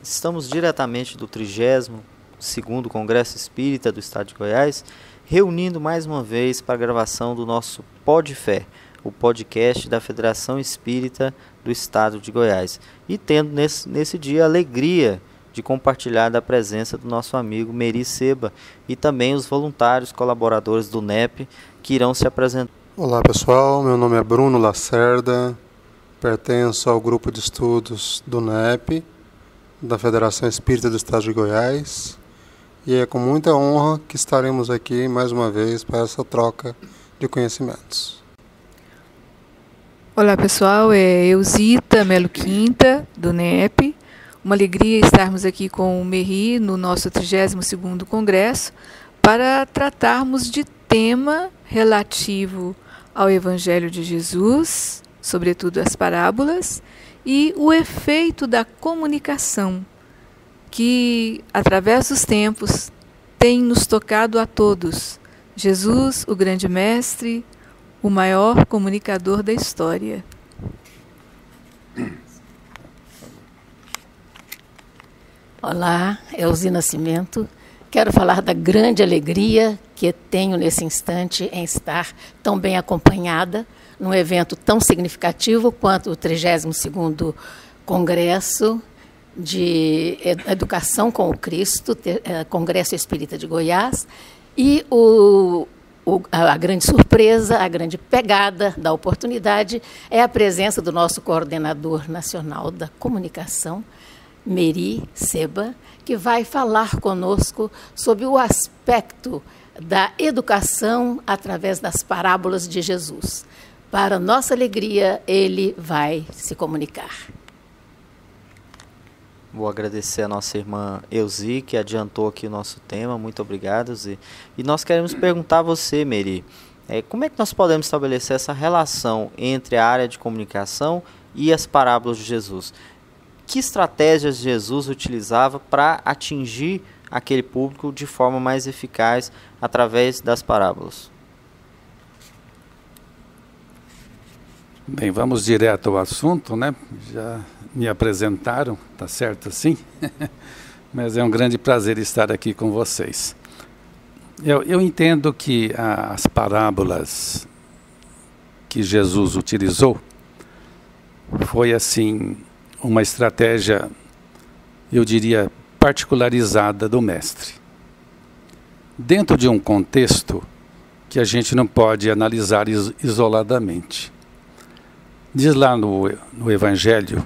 Estamos diretamente do 32º Congresso Espírita do Estado de Goiás, reunindo mais uma vez para a gravação do nosso Pod Fé, o podcast da Federação Espírita do Estado de Goiás. E tendo nesse dia a alegria de compartilhar da presença do nosso amigo Meri Seba e também os voluntários colaboradores do NEP que irão se apresentar. Olá pessoal, meu nome é Bruno Lacerda, pertenço ao grupo de estudos do NEP, da Federação Espírita do Estado de Goiás, e é com muita honra que estaremos aqui mais uma vez para essa troca de conhecimentos. Olá pessoal, é Eusita Melo Quinta, do NEP. Uma alegria estarmos aqui com o Meri no nosso 32º Congresso para tratarmos de tema relativo ao Evangelho de Jesus, sobretudo as parábolas, e o efeito da comunicação, que, através dos tempos, tem nos tocado a todos. Jesus, o grande mestre, o maior comunicador da história. Olá, Elzi Nascimento. Quero falar da grande alegria que tenho nesse instante em estar tão bem acompanhada num evento tão significativo quanto o 32º Congresso de Educação com o Cristo, Congresso Espírita de Goiás, e a grande surpresa, a grande pegada da oportunidade é a presença do nosso coordenador nacional da comunicação, Meri Seba, que vai falar conosco sobre o aspecto da educação através das parábolas de Jesus. Para nossa alegria, ele vai se comunicar. Vou agradecer a nossa irmã Euzi, que adiantou aqui o nosso tema. Muito obrigado, Euzi. E nós queremos perguntar a você, Meri, como é que nós podemos estabelecer essa relação entre a área de comunicação e as parábolas de Jesus? Que estratégias Jesus utilizava para atingir aquele público de forma mais eficaz através das parábolas? Bem, vamos direto ao assunto, né? Já me apresentaram, tá certo assim? Mas é um grande prazer estar aqui com vocês. Eu entendo que as parábolas que Jesus utilizou foi assim uma estratégia, eu diria, particularizada do mestre. Dentro de um contexto que a gente não pode analisar isoladamente. Diz lá no Evangelho,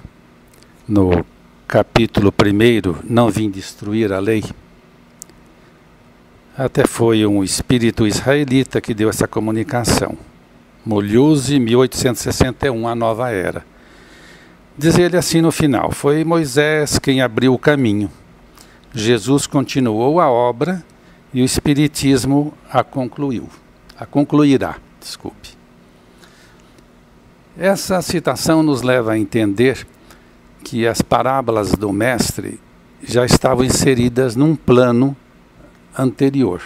no capítulo 1, não vim destruir a lei. Até foi um espírito israelita que deu essa comunicação. Mulhouse, 1861, a nova era. Diz ele assim no final, foi Moisés quem abriu o caminho. Jesus continuou a obra e o Espiritismo a concluirá. Essa citação nos leva a entender que as parábolas do mestre já estavam inseridas num plano anterior.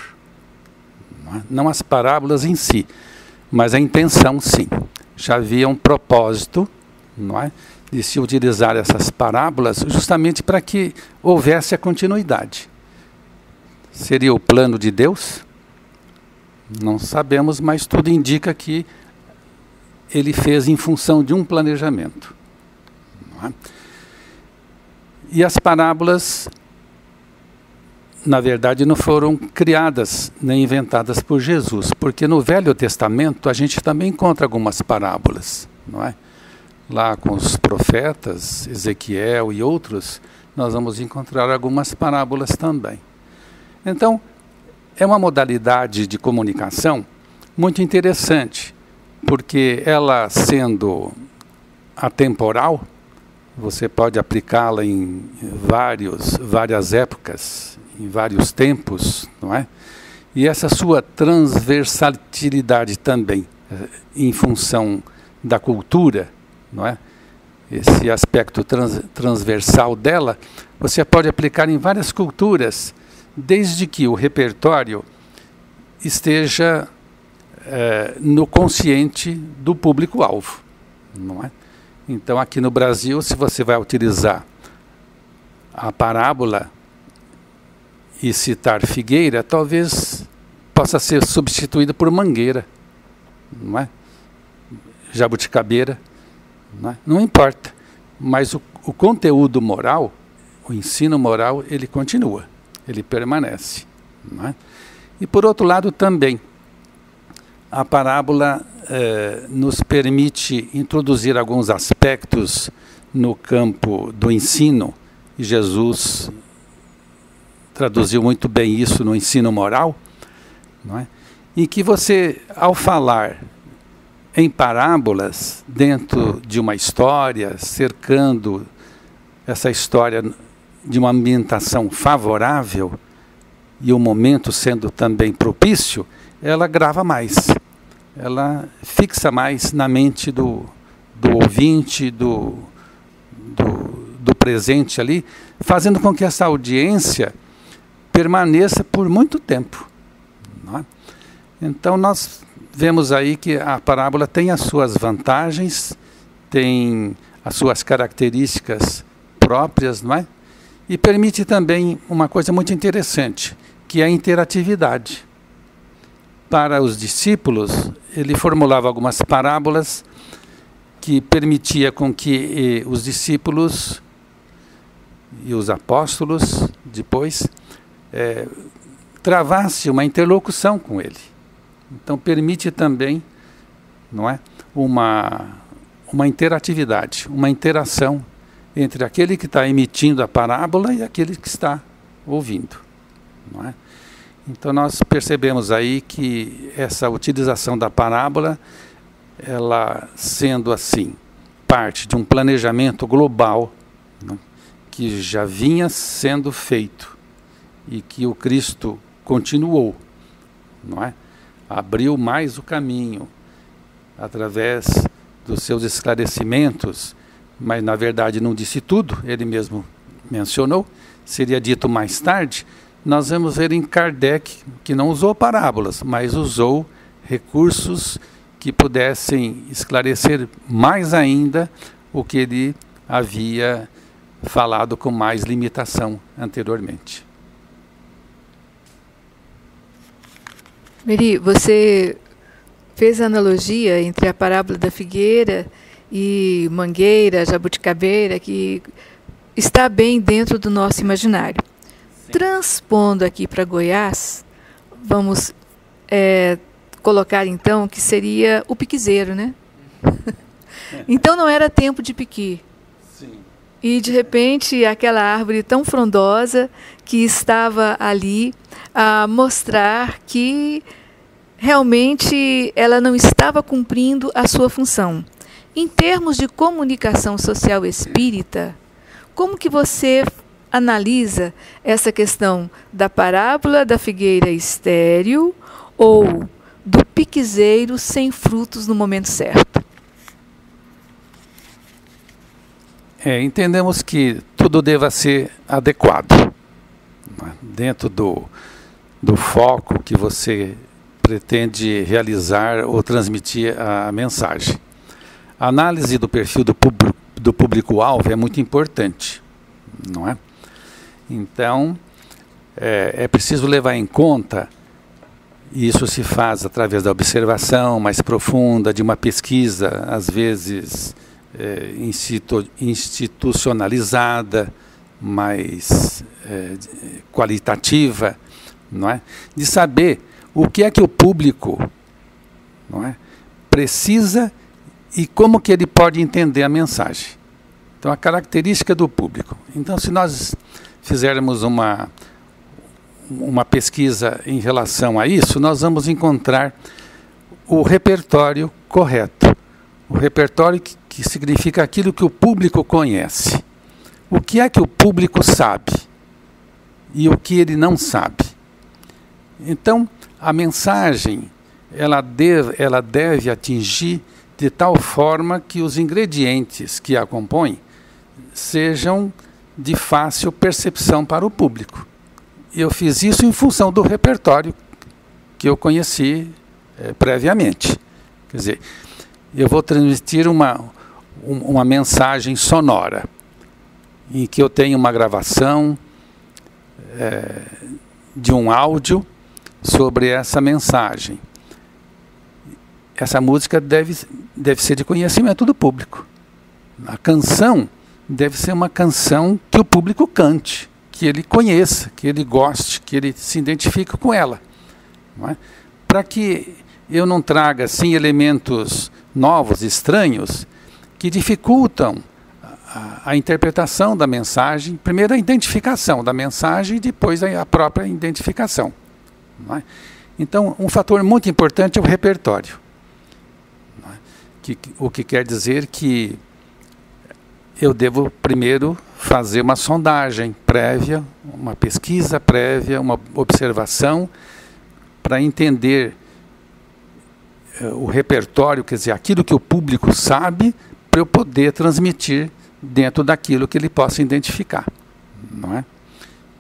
Não as parábolas em si, mas a intenção sim. Já havia um propósito, não é, de se utilizar essas parábolas justamente para que houvesse a continuidade. Seria o plano de Deus? Não sabemos, mas tudo indica que ele fez em função de um planejamento. Não é? E as parábolas, na verdade, não foram criadas nem inventadas por Jesus, porque no Velho Testamento a gente também encontra algumas parábolas, não é? Lá com os profetas, Ezequiel e outros, nós vamos encontrar algumas parábolas também. Então, é uma modalidade de comunicação muito interessante, porque ela sendo atemporal, você pode aplicá-la em várias épocas, em vários tempos, não é? E essa sua transversalidade também, em função da cultura, não é? Esse aspecto transversal dela, você pode aplicar em várias culturas, desde que o repertório esteja no consciente do público-alvo, não é? Então, aqui no Brasil, se você vai utilizar a parábola e citar figueira, talvez possa ser substituída por mangueira, não é? Jabuticabeira, não é? Não importa, mas o conteúdo moral, o ensino moral, ele continua, ele permanece, não é? E por outro lado também, a parábola nos permite introduzir alguns aspectos no campo do ensino, e Jesus traduziu muito bem isso no ensino moral, não é? E que você, ao falar em parábolas, dentro de uma história, cercando essa história de uma ambientação favorável, e o momento sendo também propício, ela grava mais, ela fixa mais na mente do ouvinte, do presente ali, fazendo com que essa audiência permaneça por muito tempo, não é? Então nós vemos aí que a parábola tem as suas vantagens, tem as suas características próprias, não é? E permite também uma coisa muito interessante, que é a interatividade. Para os discípulos, ele formulava algumas parábolas que permitia com que os discípulos e os apóstolos depois travasse uma interlocução com ele. Então permite também, não é, uma interatividade, uma interação entre aquele que está emitindo a parábola e aquele que está ouvindo, não é? Então nós percebemos aí que essa utilização da parábola, ela sendo assim, parte de um planejamento global, não é, que já vinha sendo feito e que o Cristo continuou, não é? Abriu mais o caminho através dos seus esclarecimentos, mas na verdade não disse tudo, ele mesmo mencionou, seria dito mais tarde. Nós vamos ver em Kardec que não usou parábolas, mas usou recursos que pudessem esclarecer mais ainda o que ele havia falado com mais limitação anteriormente. Meri, você fez a analogia entre a parábola da figueira e mangueira, jabuticabeira, que está bem dentro do nosso imaginário. Sim. Transpondo aqui para Goiás, vamos colocar então que seria o piquizeiro, né? Então não era tempo de piqui. Sim. E de repente aquela árvore tão frondosa que estava ali a mostrar que realmente ela não estava cumprindo a sua função. Em termos de comunicação social espírita, como que você analisa essa questão da parábola da figueira estéril ou do piquizeiro sem frutos no momento certo? Entendemos que tudo deva ser adequado, dentro do foco que você pretende realizar ou transmitir a mensagem. A análise do perfil do público-alvo é muito importante, não é? Então, é preciso levar em conta, e isso se faz através da observação mais profunda, de uma pesquisa, às vezes institucionalizada, mais qualitativa, não é? De saber o que é que o público, não é, precisa e como que ele pode entender a mensagem. Então, a característica do público. Então, se nós fizermos uma pesquisa em relação a isso, nós vamos encontrar o repertório correto. O repertório que significa aquilo que o público conhece. O que é que o público sabe e o que ele não sabe. Então, a mensagem ela deve atingir de tal forma que os ingredientes que a compõem sejam de fácil percepção para o público. Eu fiz isso em função do repertório que eu conheci previamente. Quer dizer, eu vou transmitir uma mensagem sonora. em que eu tenho uma gravação de um áudio sobre essa mensagem. Essa música deve ser de conhecimento do público. A canção deve ser uma canção que o público cante, que ele conheça, que ele goste, que ele se identifique com ela. Não é? Para que eu não traga assim elementos novos, estranhos, que dificultam a interpretação da mensagem, primeiro a identificação da mensagem e depois a própria identificação. Não é? Então, um fator muito importante é o repertório. Não é? O que quer dizer que eu devo primeiro fazer uma sondagem prévia, uma pesquisa prévia, uma observação, para entender o repertório, quer dizer, aquilo que o público sabe, para eu poder transmitir dentro daquilo que ele possa identificar. Não é?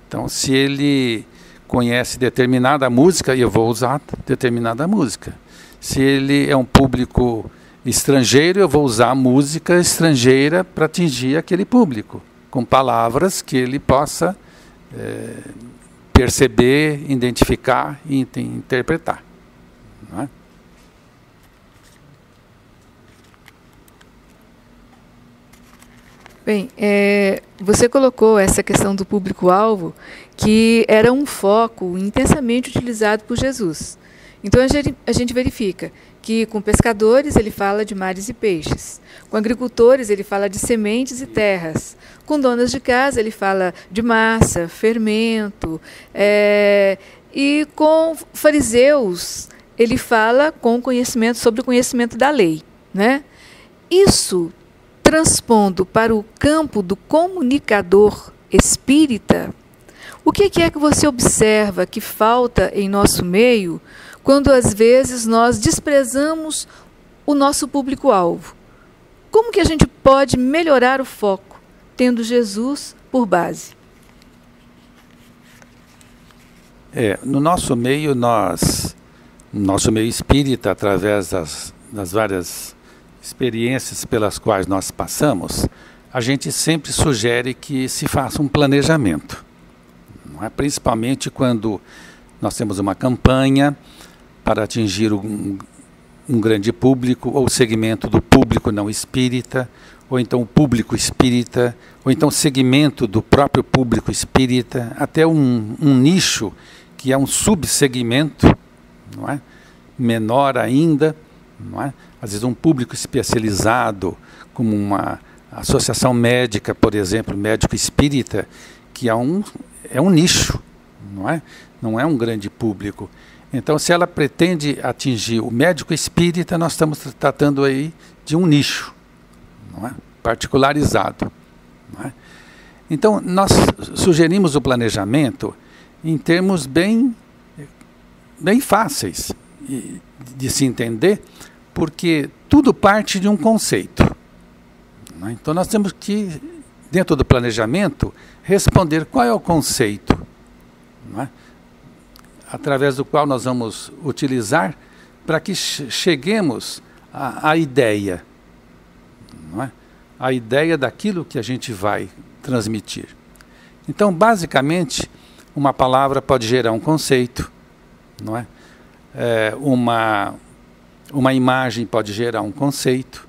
Então, se ele conhece determinada música, eu vou usar determinada música. Se ele é um público estrangeiro, eu vou usar música estrangeira para atingir aquele público, com palavras que ele possa perceber, identificar e interpretar. Não é? Bem, você colocou essa questão do público-alvo, que era um foco intensamente utilizado por Jesus. Então a gente verifica que com pescadores ele fala de mares e peixes, com agricultores ele fala de sementes e terras, com donas de casa ele fala de massa, fermento, e com fariseus ele fala com conhecimento sobre o conhecimento da lei, né? Isso transpondo para o campo do comunicador espírita, o que é que você observa que falta em nosso meio quando às vezes nós desprezamos o nosso público-alvo? Como que a gente pode melhorar o foco, tendo Jesus por base? No nosso meio, nosso meio espírita, através das várias experiências pelas quais nós passamos, a gente sempre sugere que se faça um planejamento. Não é? Principalmente quando nós temos uma campanha para atingir um grande público, ou segmento do público não espírita, ou então o público espírita, ou então segmento do próprio público espírita, até um nicho que é um subsegmento, não é? Menor ainda, não é? Às vezes um público especializado, como uma associação médica, por exemplo, médico espírita, que é um nicho, não é? Não é um grande público. Então, se ela pretende atingir o médico espírita, nós estamos tratando aí de um nicho, não é? Particularizado. Não é? Então, nós sugerimos o planejamento em termos bem fáceis de se entender, porque tudo parte de um conceito. Não é? Então, nós temos que, dentro do planejamento, responder qual é o conceito, não é? Através do qual nós vamos utilizar para que cheguemos à ideia, não é? A ideia daquilo que a gente vai transmitir. Então, basicamente, uma palavra pode gerar um conceito, não é? Uma imagem pode gerar um conceito.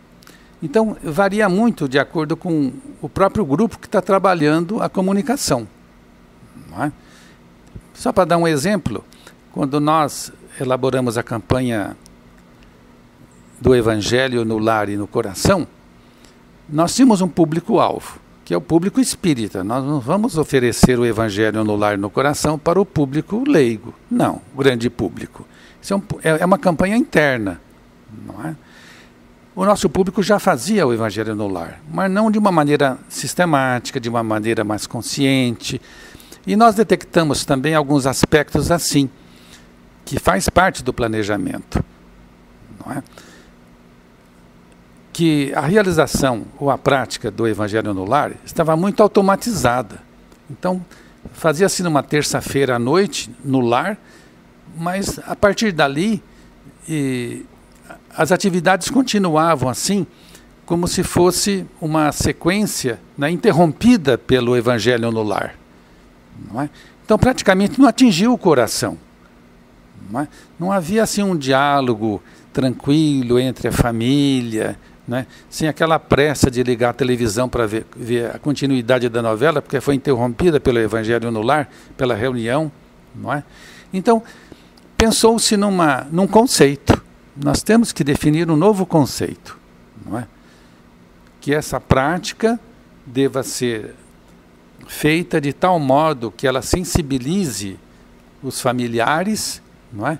Então, varia muito de acordo com o próprio grupo que está trabalhando a comunicação. Não é? Só para dar um exemplo, quando nós elaboramos a campanha do Evangelho no Lar e no Coração, nós tínhamos um público-alvo, que é o público espírita. Nós não vamos oferecer o Evangelho no Lar e no Coração para o público leigo. Não, o grande público. Isso é uma campanha interna. Não é? O nosso público já fazia o Evangelho no Lar, mas não de uma maneira sistemática, de uma maneira mais consciente. E nós detectamos também alguns aspectos assim, que faz parte do planejamento. Não é? Que a realização ou a prática do Evangelho no Lar estava muito automatizada. Então, fazia-se numa terça-feira à noite, no lar, mas a partir dali, as atividades continuavam assim, como se fosse uma sequência, né, interrompida pelo Evangelho no lar. Não é? Então, praticamente não atingiu o coração. Não é? Não havia assim um diálogo tranquilo entre a família, né, sem aquela pressa de ligar a televisão para ver a continuidade da novela, porque foi interrompida pelo Evangelho no lar, pela reunião. Não é? Então, pensou-se num conceito. Nós temos que definir um novo conceito. Não é? Que essa prática deva ser feita de tal modo que ela sensibilize os familiares, não é?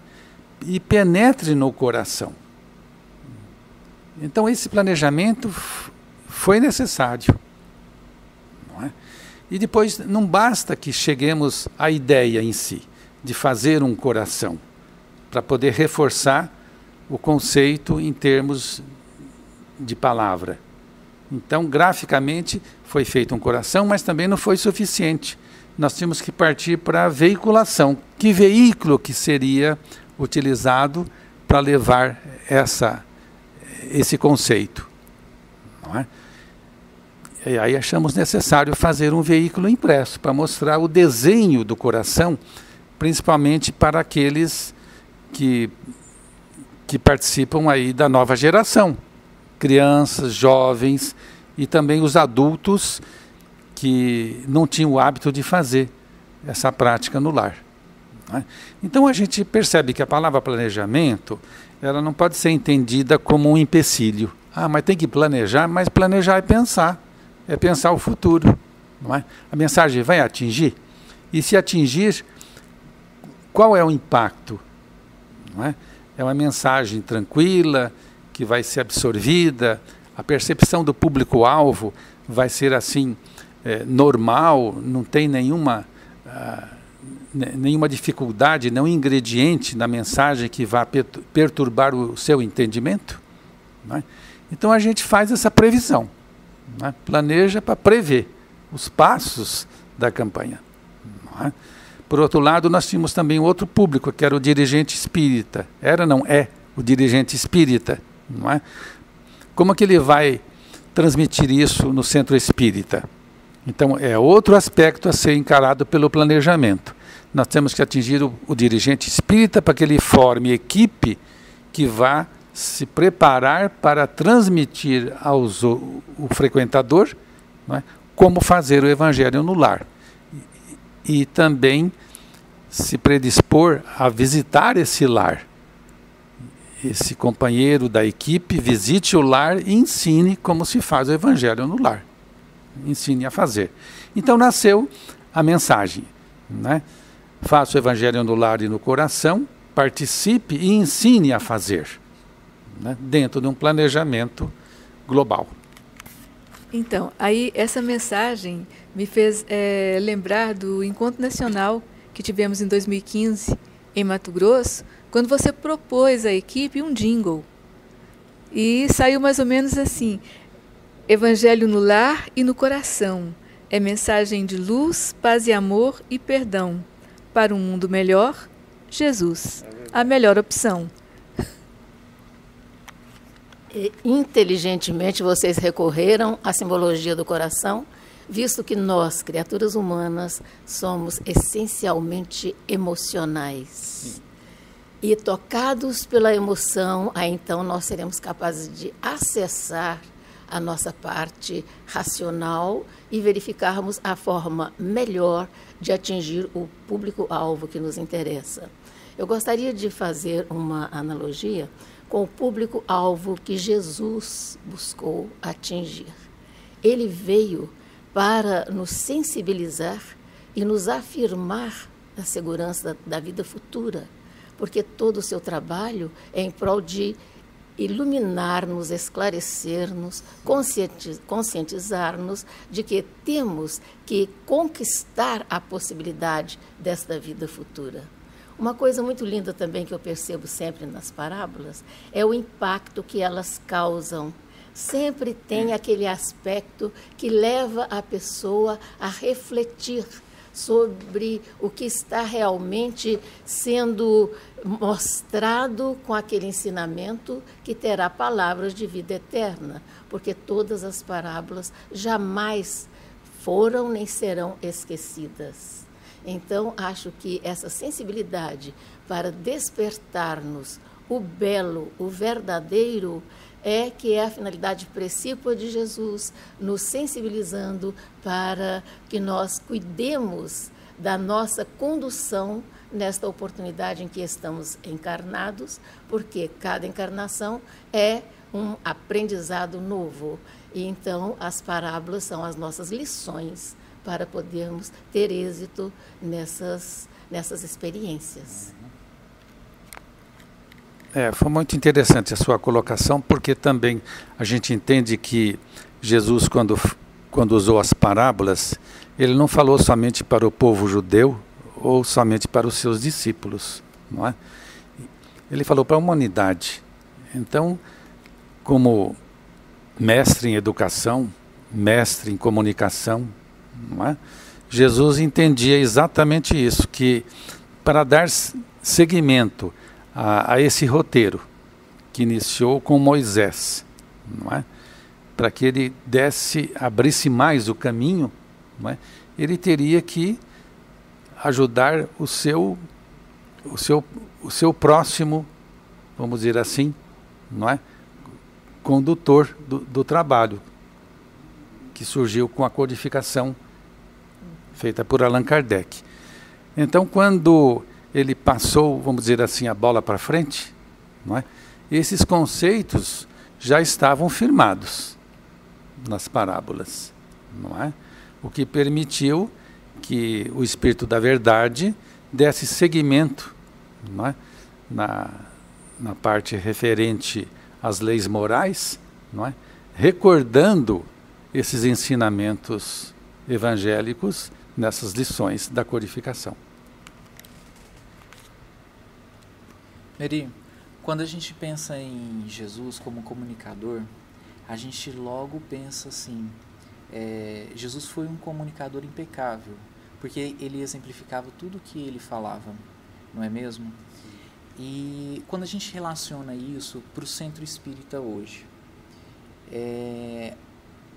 E penetre no coração. Então esse planejamento foi necessário. Não é? E depois não basta que cheguemos à ideia em si, de fazer um coração, para poder reforçar o conceito em termos de palavra. Então, graficamente, foi feito um coração, mas também não foi suficiente. Nós tínhamos que partir para a veiculação. Que veículo que seria utilizado para levar esse conceito? Não é? E aí achamos necessário fazer um veículo impresso, para mostrar o desenho do coração, principalmente para aqueles que participam aí da nova geração. Crianças, jovens e também os adultos que não tinham o hábito de fazer essa prática no lar. Não é? Então a gente percebe que a palavra planejamento, ela não pode ser entendida como um empecilho. Mas tem que planejar, mas planejar é pensar o futuro. Não é? A mensagem vai atingir? E se atingir, qual é o impacto? Não é? É uma mensagem tranquila, que vai ser absorvida, a percepção do público-alvo vai ser assim, normal, não tem nenhuma dificuldade, nenhum ingrediente na mensagem que vá perturbar o seu entendimento. Não é? Então a gente faz essa previsão, não é? Planeja para prever os passos da campanha. Não é? Por outro lado, nós tínhamos também outro público, que era o dirigente espírita. Não é o dirigente espírita. Não é? Como que ele vai transmitir isso no centro espírita? Então, é outro aspecto a ser encarado pelo planejamento. Nós temos que atingir o dirigente espírita para que ele forme equipe que vá se preparar para transmitir o frequentador, não é? Como fazer o evangelho no lar. E também se predispor a visitar esse lar. Esse companheiro da equipe visite o lar e ensine como se faz o evangelho no lar. Ensine a fazer. Então nasceu a mensagem, né? Faça o evangelho no lar e no coração, participe e ensine a fazer, né? Dentro de um planejamento global. Então, aí essa mensagem me fez lembrar do Encontro Nacional que tivemos em 2015 em Mato Grosso, quando você propôs à equipe um jingle. E saiu mais ou menos assim: Evangelho no lar e no coração. É mensagem de luz, paz e amor e perdão. Para um mundo melhor, Jesus, a melhor opção. E, inteligentemente, vocês recorreram à simbologia do coração, visto que nós, criaturas humanas, somos essencialmente emocionais. Sim. E tocados pela emoção, aí então nós seremos capazes de acessar a nossa parte racional e verificarmos a forma melhor de atingir o público-alvo que nos interessa. Eu gostaria de fazer uma analogia com o público-alvo que Jesus buscou atingir. Ele veio para nos sensibilizar e nos afirmar a segurança da vida futura, porque todo o seu trabalho é em prol de iluminar-nos, esclarecer-nos, conscientizar-nos de que temos que conquistar a possibilidade desta vida futura. Uma coisa muito linda também que eu percebo sempre nas parábolas é o impacto que elas causam. Sempre tem aquele aspecto que leva a pessoa a refletir sobre o que está realmente sendo mostrado com aquele ensinamento que terá palavras de vida eterna, porque todas as parábolas jamais foram nem serão esquecidas. Então, acho que essa sensibilidade para despertar-nos o belo, o verdadeiro, que é a finalidade principal de Jesus, nos sensibilizando para que nós cuidemos da nossa condução nesta oportunidade em que estamos encarnados, porque cada encarnação é um aprendizado novo. E então as parábolas são as nossas lições para podermos ter êxito nessas experiências. Foi muito interessante a sua colocação, porque também a gente entende que Jesus, quando usou as parábolas, ele não falou somente para o povo judeu ou somente para os seus discípulos, não é? Ele falou para a humanidade. Então, como mestre em educação, mestre em comunicação, não é? Jesus entendia exatamente isso, que para dar seguimento a esse roteiro que iniciou com Moisés, não é? Para que ele abrisse mais o caminho, não é? Ele teria que ajudar o seu próximo, vamos dizer assim, não é? Condutor do trabalho, que surgiu com a codificação feita por Allan Kardec. Então, quando ele passou, vamos dizer assim, a bola para frente, não é? Esses conceitos já estavam firmados nas parábolas, não é? O que permitiu que o Espírito da Verdade desse seguimento, não é? na parte referente às leis morais, não é? Recordando esses ensinamentos evangélicos nessas lições da codificação. Meri, quando a gente pensa em Jesus como comunicador, a gente logo pensa assim, Jesus foi um comunicador impecável, porque ele exemplificava tudo o que ele falava, não é mesmo? E quando a gente relaciona isso para o centro espírita hoje,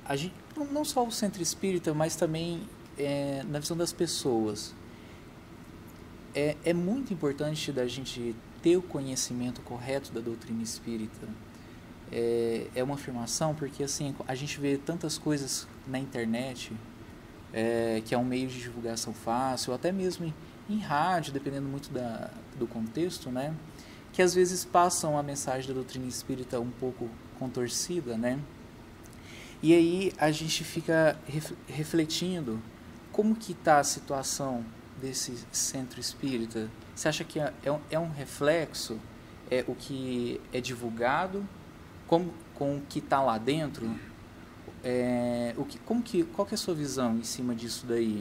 a gente, não só o centro espírita, mas também na visão das pessoas, é muito importante da gente ter o conhecimento correto da doutrina espírita. É uma afirmação, porque assim, a gente vê tantas coisas na internet, que é um meio de divulgação fácil, ou até mesmo em rádio, dependendo muito do contexto, né? Que às vezes passam a mensagem da doutrina espírita um pouco contorcida, né? E aí a gente fica refletindo como que está a situação desse centro espírita. Você acha que é um reflexo, o que é divulgado, com o que está lá dentro? Qual que é a sua visão em cima disso daí?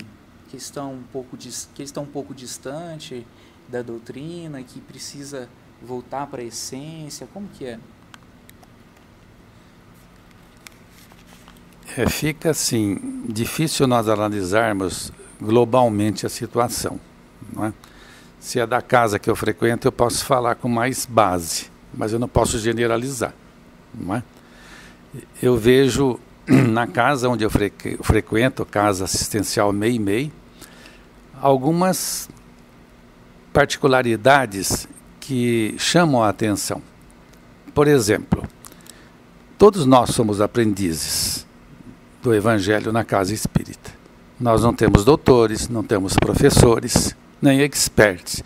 Que eles estão um pouco distante da doutrina, que precisa voltar para a essência? Como que é? Fica assim, difícil nós analisarmos globalmente a situação, não é? Se é da casa que eu frequento, eu posso falar com mais base, mas eu não posso generalizar, não é? Eu vejo na casa onde eu frequento, casa assistencial MEI, algumas particularidades que chamam a atenção. Por exemplo, todos nós somos aprendizes do Evangelho na casa espírita. Nós não temos doutores, não temos professores, nem experts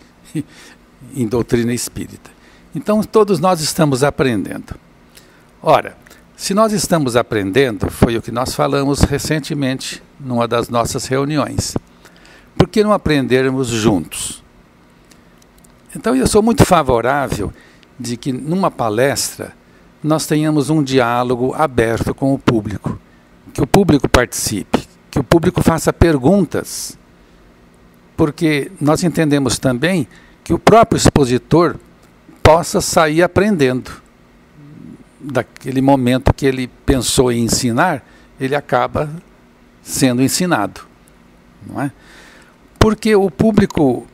em doutrina espírita. Então, todos nós estamos aprendendo. Ora, se nós estamos aprendendo, foi o que nós falamos recentemente numa das nossas reuniões. Por que não aprendermos juntos? Então, eu sou muito favorável de que numa palestra nós tenhamos um diálogo aberto com o público, que o público participe, que o público faça perguntas, porque nós entendemos também que o próprio expositor possa sair aprendendo. Daquele momento que ele pensou em ensinar, ele acaba sendo ensinado, não é? Porque o público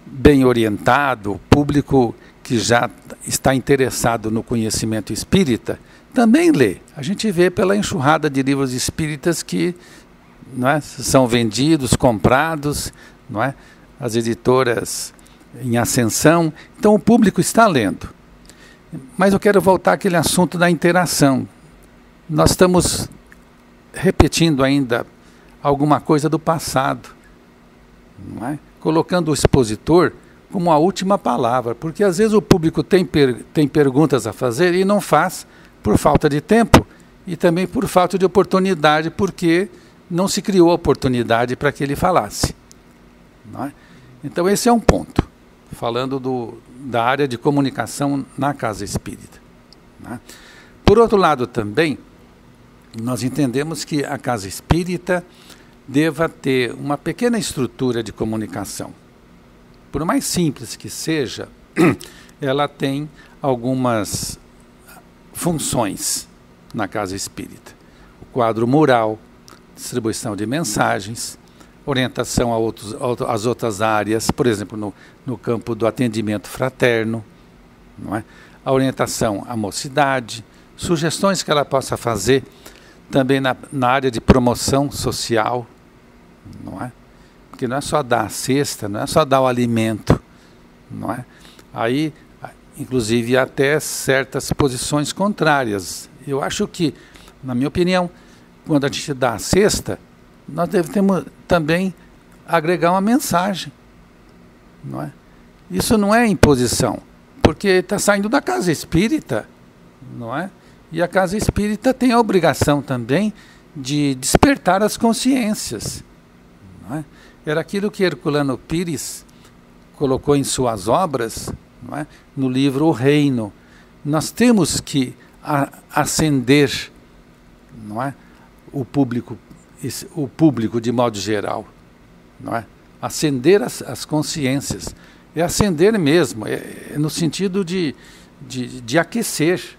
bem orientado, o público que já está interessado no conhecimento espírita, também lê. A gente vê pela enxurrada de livros espíritas que, não é, são vendidos, comprados, não é? As editoras em ascensão. Então o público está lendo. Mas eu quero voltar àquele assunto da interação. Nós estamos repetindo ainda alguma coisa do passado, não é? Colocando o expositor como a última palavra, porque às vezes o público tem perguntas a fazer e não faz por falta de tempo e também por falta de oportunidade, porque não se criou a oportunidade para que ele falasse, não é? Então esse é um ponto, falando da área de comunicação na casa espírita, não é? Por outro lado também, nós entendemos que a casa espírita deva ter uma pequena estrutura de comunicação. Por mais simples que seja, ela tem algumas funções na casa espírita. O quadro mural, distribuição de mensagens, orientação às outras áreas, por exemplo, no campo do atendimento fraterno, não é? A orientação à mocidade, sugestões que ela possa fazer também na área de promoção social, não é? Porque não é só dar a cesta, não é só dar o alimento, não é? Aí, inclusive, até certas posições contrárias. Eu acho que, na minha opinião, quando a gente dá a cesta, nós devemos também agregar uma mensagem, não é? Isso não é imposição, porque está saindo da casa espírita, não é? E a casa espírita tem a obrigação também de despertar as consciências, não é? Era aquilo que Herculano Pires colocou em suas obras, não é? No livro O Reino. Nós temos que acender, não é? O público de modo geral, não é? Acender as consciências. É acender mesmo, é no sentido de aquecer.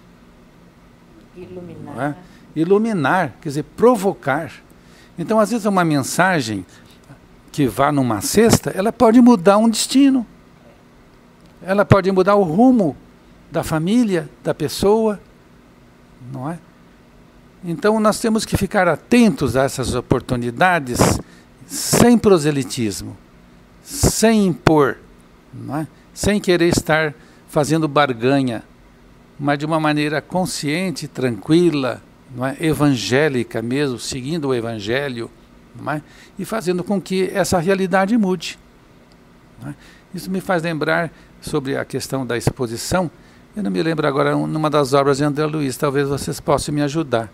Iluminar. Não é? Iluminar, quer dizer, provocar. Então, às vezes, uma mensagem que vá numa cesta, ela pode mudar um destino. Ela pode mudar o rumo da família, da pessoa, não é? Então, nós temos que ficar atentos a essas oportunidades sem proselitismo, sem impor, não é? Sem querer estar fazendo barganha, mas de uma maneira consciente, tranquila, não é? Evangélica mesmo, seguindo o Evangelho, não é? E fazendo com que essa realidade mude, não é? Isso me faz lembrar sobre a questão da exposição. Eu não me lembro agora, numa das obras de André Luiz, talvez vocês possam me ajudar.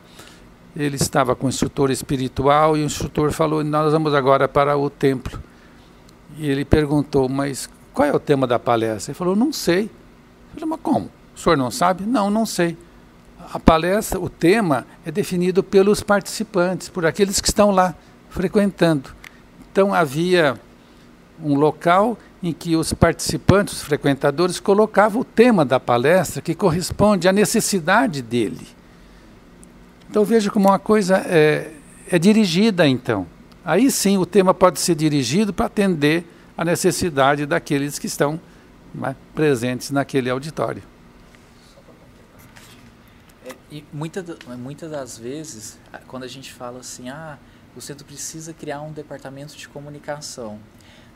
Ele estava com o instrutor espiritual e o instrutor falou: nós vamos agora para o templo. E ele perguntou: mas qual é o tema da palestra? Ele falou: não sei. Eu falei: mas como? O senhor não sabe? Não, não sei. A palestra, o tema é definido pelos participantes, por aqueles que estão lá frequentando. Então havia um local em que os participantes, os frequentadores, colocavam o tema da palestra que corresponde à necessidade dele. Então veja como uma coisa é dirigida, então. Aí sim o tema pode ser dirigido para atender a necessidade daqueles que estão, né, presentes naquele auditório. E muitas das vezes, quando a gente fala assim, o centro precisa criar um departamento de comunicação,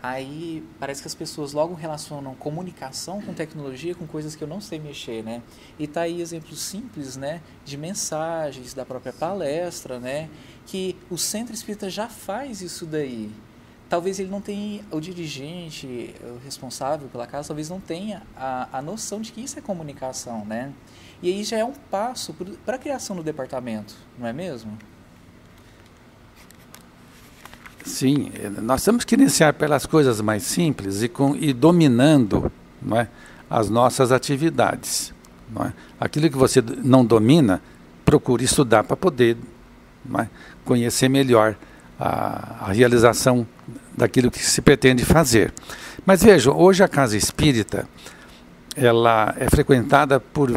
aí parece que as pessoas logo relacionam comunicação com tecnologia, com coisas que eu não sei mexer, né? E tá aí exemplos simples, né, de mensagens da própria palestra, né, que o centro espírita já faz isso daí. Talvez ele não tenha, o dirigente, o responsável pela casa, talvez não tenha a noção de que isso é comunicação, né? E aí já é um passo para a criação do departamento, não é mesmo? Sim, nós temos que iniciar pelas coisas mais simples e dominando, não é, as nossas atividades. Não é? Aquilo que você não domina, procure estudar para poder, não é, conhecer melhor a realização daquilo que se pretende fazer. Mas vejam, hoje a casa espírita ela é frequentada por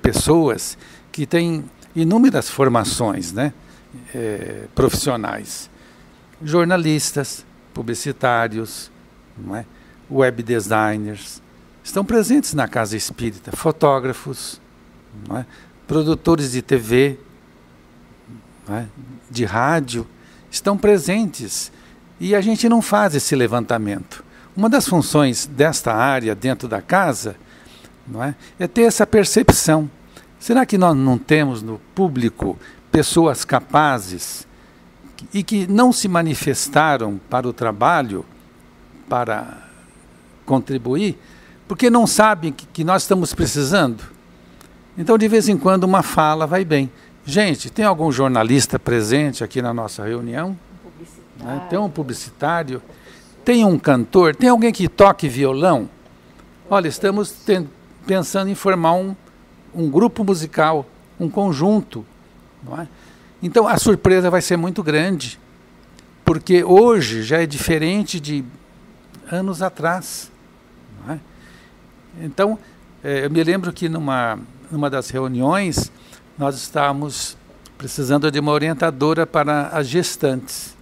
pessoas que têm inúmeras formações, né, profissionais. Jornalistas, publicitários, não é? Web designers, estão presentes na casa espírita, fotógrafos, não é? Produtores de TV, não é? De rádio, estão presentes e a gente não faz esse levantamento. Uma das funções desta área dentro da casa, não é ter essa percepção. Será que nós não temos no público pessoas capazes e que não se manifestaram para o trabalho, para contribuir, porque não sabem que nós estamos precisando? Então, de vez em quando, uma fala vai bem. Gente, tem algum jornalista presente aqui na nossa reunião? Tem um publicitário? Tem um cantor? Tem alguém que toque violão? Olha, estamos pensando em formar um grupo musical, um conjunto. Não é? Então, a surpresa vai ser muito grande, porque hoje já é diferente de anos atrás. Não é? Então, eu me lembro que numa das reuniões, nós estávamos precisando de uma orientadora para as gestantes.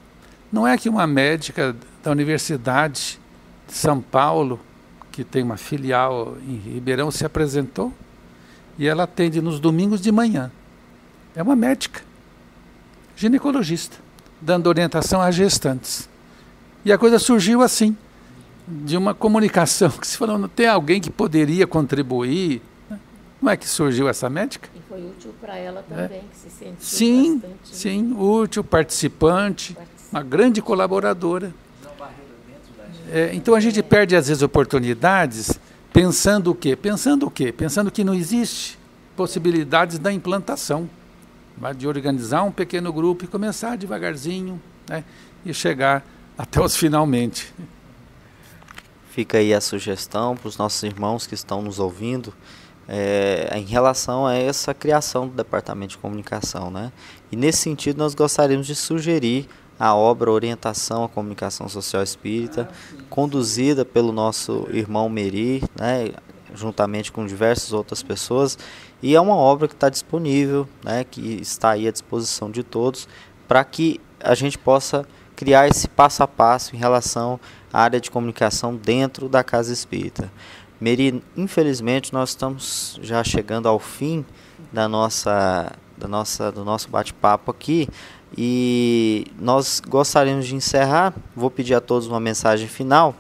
Não é que uma médica da Universidade de São Paulo, que tem uma filial em Ribeirão, se apresentou e ela atende nos domingos de manhã. É uma médica, ginecologista, dando orientação às gestantes. E a coisa surgiu assim, de uma comunicação, que se falou, não tem alguém que poderia contribuir? Não é que surgiu essa médica? E foi útil para ela também, que se sentiu sim, bastante... Sim, útil, participante, uma grande colaboradora. Então a gente perde às vezes oportunidades pensando o quê? Pensando que não existe possibilidades da implantação, de organizar um pequeno grupo e começar devagarzinho, né, e chegar até os finalmente. Fica aí a sugestão para os nossos irmãos que estão nos ouvindo, em relação a essa criação do Departamento de Comunicação, né? E nesse sentido nós gostaríamos de sugerir a obra Orientação à Comunicação Social Espírita, conduzida pelo nosso irmão Meri, né, juntamente com diversas outras pessoas, e é uma obra que está disponível, né, que está aí à disposição de todos, para que a gente possa criar esse passo a passo em relação à área de comunicação dentro da Casa Espírita. Meri, infelizmente nós estamos já chegando ao fim do nosso bate-papo aqui, e nós gostaríamos de encerrar. Vou pedir a todos uma mensagem final,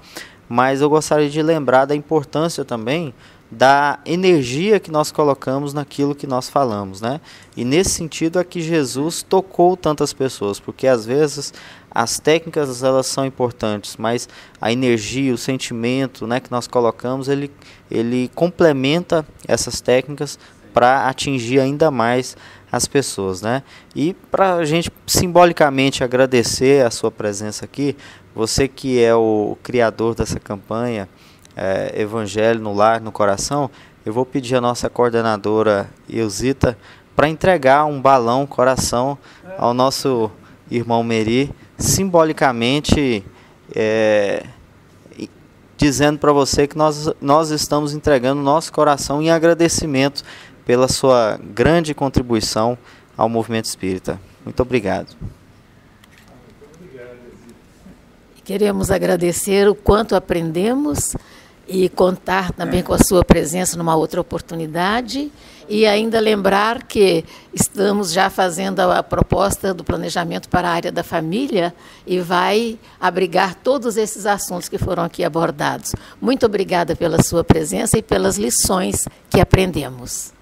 mas eu gostaria de lembrar da importância também da energia que nós colocamos naquilo que nós falamos, né? E nesse sentido é que Jesus tocou tantas pessoas, porque às vezes as técnicas elas são importantes, mas a energia, o sentimento, né, que nós colocamos, ele complementa essas técnicas para atingir ainda mais as pessoas, né? E para a gente simbolicamente agradecer a sua presença aqui, você que é o criador dessa campanha, Evangelho no Lar, no Coração, eu vou pedir a nossa coordenadora Eusita para entregar um balão coração ao nosso irmão Meri, simbolicamente dizendo para você que nós estamos entregando nosso coração em agradecimento pela sua grande contribuição ao movimento espírita. Muito obrigado. Queremos agradecer o quanto aprendemos e contar também com a sua presença numa outra oportunidade, e ainda lembrar que estamos já fazendo a proposta do planejamento para a área da família e vai abrigar todos esses assuntos que foram aqui abordados. Muito obrigada pela sua presença e pelas lições que aprendemos.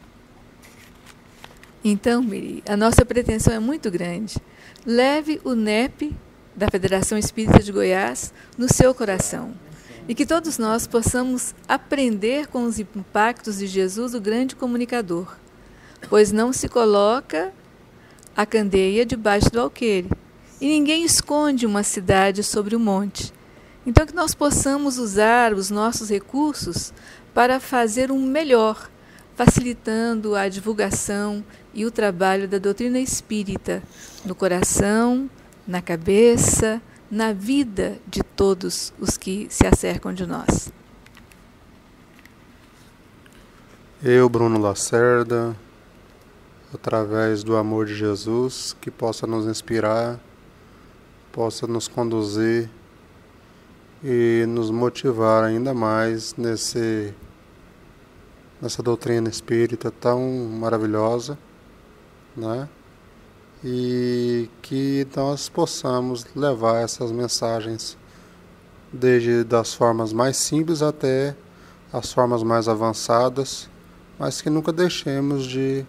Então, Meri, a nossa pretensão é muito grande. Leve o NEP da Federação Espírita de Goiás no seu coração. E que todos nós possamos aprender com os impactos de Jesus, o grande comunicador. Pois não se coloca a candeia debaixo do alqueire. E ninguém esconde uma cidade sobre o monte. Então que nós possamos usar os nossos recursos para fazer um melhor, facilitando a divulgação e o trabalho da doutrina espírita no coração, na cabeça, na vida de todos os que se acercam de nós. Eu, Bruno Lacerda, através do amor de Jesus, que possa nos inspirar, possa nos conduzir e nos motivar ainda mais nessa doutrina espírita tão maravilhosa, né? E que nós possamos levar essas mensagens desde das formas mais simples até as formas mais avançadas, mas que nunca deixemos de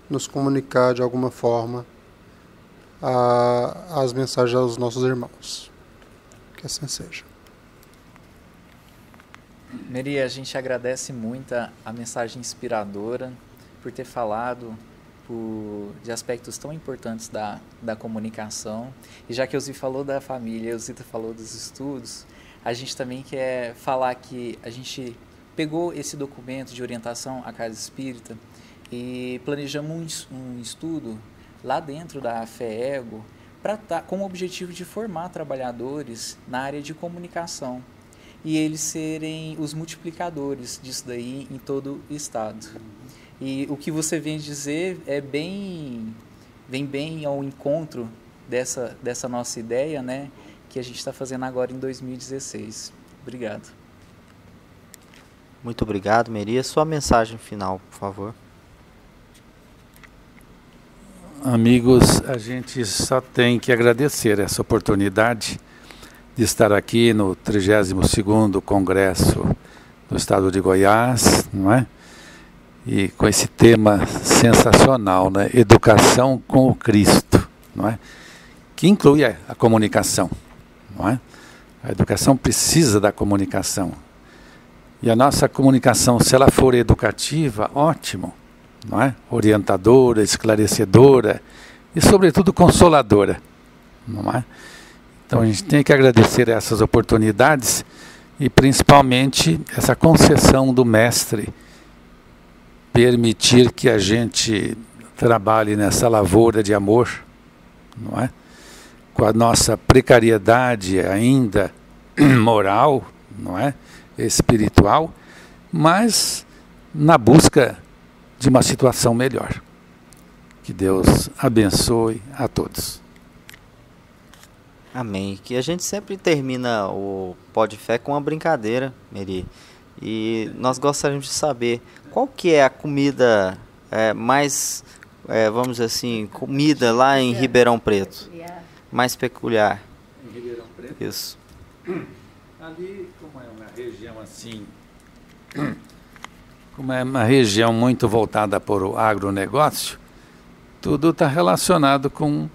nos comunicar de alguma forma as mensagens aos nossos irmãos. Que assim seja. Meri, a gente agradece muito a mensagem inspiradora, por ter falado de aspectos tão importantes da comunicação. E já que a Elzi falou da família, a Elzita falou dos estudos, a gente também quer falar que a gente pegou esse documento de orientação à Casa Espírita e planejamos um estudo lá dentro da FEEGO com o objetivo de formar trabalhadores na área de comunicação e eles serem os multiplicadores disso daí em todo o estado. E o que você vem dizer vem bem ao encontro dessa nossa ideia, né, que a gente está fazendo agora em 2016. Obrigado. Muito obrigado, Meri. Sua mensagem final, por favor. Amigos, a gente só tem que agradecer essa oportunidade de estar aqui no 32º Congresso do Estado de Goiás, não é? E com esse tema sensacional, né? Educação com o Cristo, não é? Que inclui a comunicação, não é? A educação precisa da comunicação. E a nossa comunicação, se ela for educativa, ótimo, não é? Orientadora, esclarecedora e, sobretudo, consoladora, não é? Então, a gente tem que agradecer essas oportunidades e, principalmente, essa concessão do Mestre, permitir que a gente trabalhe nessa lavoura de amor, não é? Com a nossa precariedade ainda moral, não é? Espiritual, mas na busca de uma situação melhor. Que Deus abençoe a todos. Amém. Que a gente sempre termina o Pode Fé com uma brincadeira, Meri. E nós gostaríamos de saber qual que é a comida mais, vamos dizer assim, comida lá em Ribeirão Preto. Mais peculiar. Em Ribeirão Preto? Isso. Ali, como é uma região assim, como é uma região muito voltada para o agronegócio, tudo está relacionado com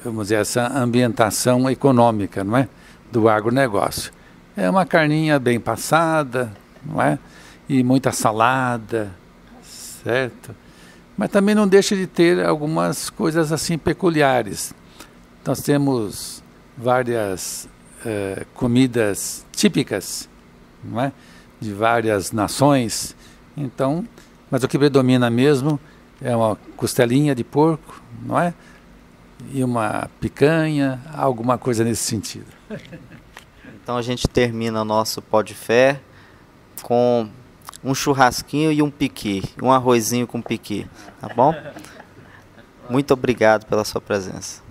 vamos dizer, essa ambientação econômica, não é? Do agronegócio. É uma carninha bem passada, não é? E muita salada, certo? Mas também não deixa de ter algumas coisas assim peculiares. Nós temos várias comidas típicas, não é? De várias nações. Então, mas o que predomina mesmo é uma costelinha de porco, não é? E uma picanha, alguma coisa nesse sentido. Então a gente termina o nosso Pode Fé com um churrasquinho e um piqui, um arrozinho com piqui, tá bom? Muito obrigado pela sua presença.